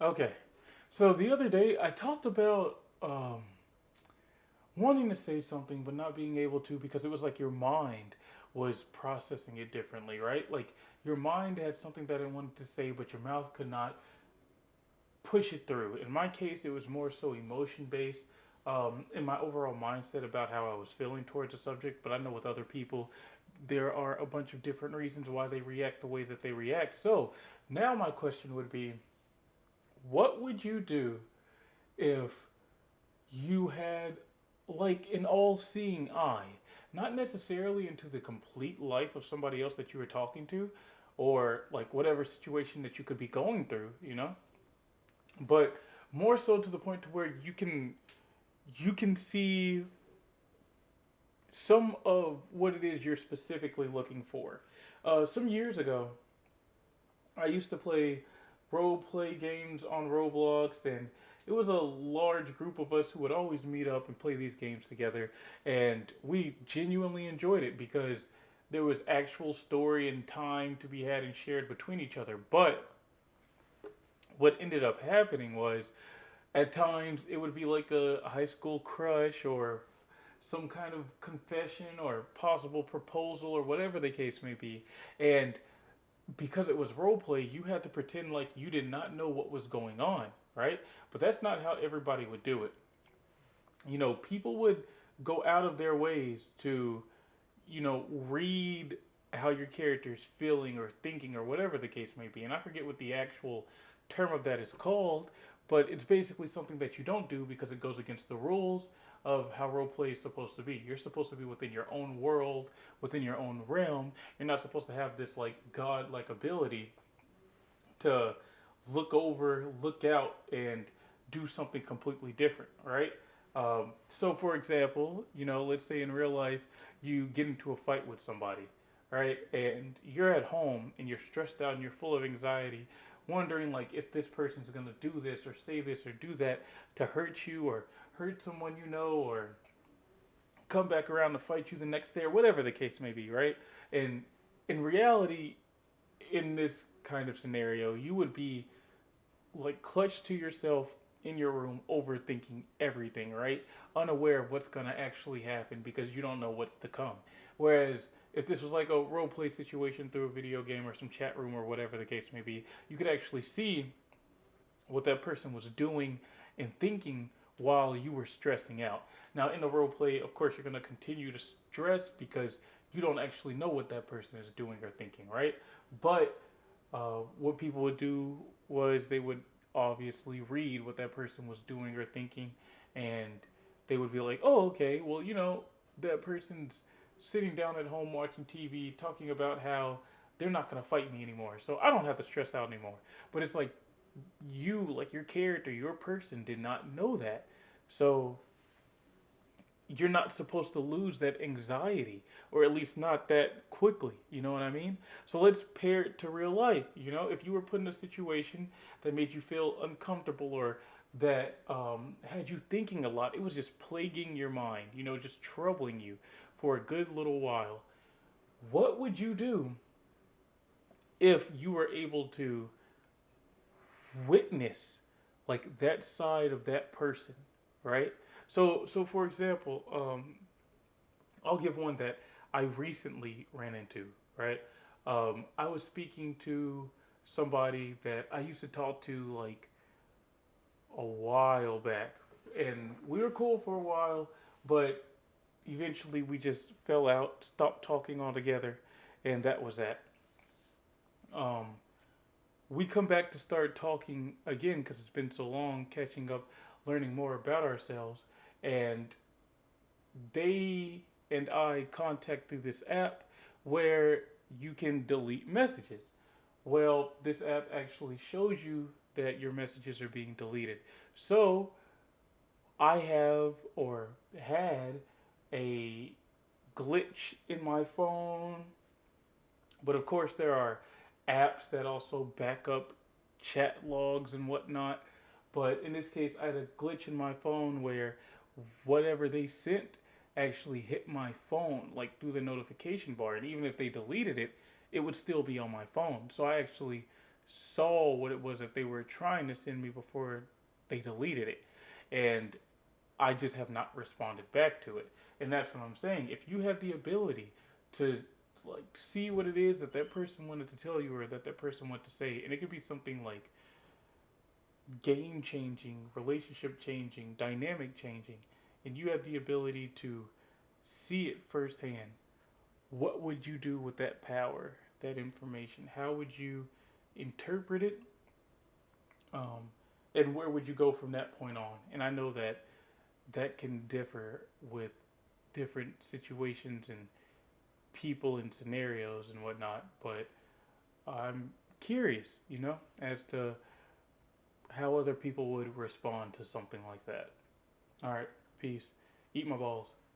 Okay. So the other day I talked about wanting to say something but not being able to because it was like your mind was processing it differently, right? Like your mind had something that it wanted to say, but your mouth could not push it through. In my case, it was more so emotion based. In my overall mindset about how I was feeling towards the subject, but I know with other people, there are a bunch of different reasons why they react the ways that they react. So now my question would be, what would you do if you had like an all-seeing eye, not necessarily into the complete life of somebody else that you were talking to, or like whatever situation that you could be going through, but more so to the point to where you can see some of what it is you're specifically looking for. Some years ago, I used to play role play games on Roblox, and it was a large group of us who would always meet up and play these games together. And we genuinely enjoyed it because there was actual story and time to be had and shared between each other. But what ended up happening was at times it would be like a high school crush or some kind of confession or possible proposal or whatever the case may be. And because it was role play, you had to pretend like you did not know what was going on, right? But that's not how everybody would do it. People would go out of their ways to, read how your character is feeling or thinking or whatever the case may be. And I forget what the actual term of that is called, but it's basically something that you don't do because it goes against the rules of how role play is supposed to be. You're supposed to be within your own world, within your own realm. You're not supposed to have this like god-like ability to look over, look out, and do something completely different, right? So, for example, let's say in real life you get into a fight with somebody, right? And you're at home and you're stressed out and you're full of anxiety, wondering like if this person's gonna do this or say this or do that to hurt you or hurt someone or come back around to fight you the next day or whatever the case may be, right? And in reality, in this kind of scenario, you would be like clutched to yourself in your room, overthinking everything, right? Unaware of what's going to actually happen because you don't know what's to come. Whereas if this was like a role play situation through a video game or some chat room or whatever the case may be, you could actually see what that person was doing and thinking while you were stressing out. Now, in the role play, of course, you're going to continue to stress because you don't actually know what that person is doing or thinking, right? But what people would do was they would obviously read what that person was doing or thinking, and they would be like, "Oh, okay, well, that person's sitting down at home watching TV, talking about how they're not gonna fight me anymore, so I don't have to stress out anymore." But it's like like your character, your person, did not know that, so you're not supposed to lose that anxiety, or at least not that quickly. You know what I mean? So let's pair it to real life. If you were put in a situation that made you feel uncomfortable or that had you thinking a lot, it was just plaguing your mind, just troubling you for a good little while. What would you do if you were able to witness like that side of that person, right? So for example, I'll give one that I recently ran into, right? I was speaking to somebody that I used to talk to like a while back, and we were cool for a while, but eventually we just fell out, stopped talking altogether, and that was that. Um, we come back to start talking again because it's been so long, catching up, learning more about ourselves, and they and I contact through this app where you can delete messages. Well, this app actually shows you that your messages are being deleted. So I have or had a glitch in my phone, but of course there are apps that also back up chat logs and whatnot. But in this case, I had a glitch in my phone where whatever they sent actually hit my phone, like through the notification bar. And even if they deleted it, it would still be on my phone. So I actually saw what it was that they were trying to send me before they deleted it. And I just have not responded back to it. And that's what I'm saying. If you have the ability to like see what it is that that person wanted to tell you or that that person wanted to say, and it could be something like game changing, relationship changing, dynamic changing, and you have the ability to see it firsthand, what would you do with that power, that information? How would you interpret it? Um, and where would you go from that point on? And I know that that can differ with different situations and people and scenarios and whatnot, but I'm curious, as to how other people would respond to something like that. All right, peace. Eat my balls.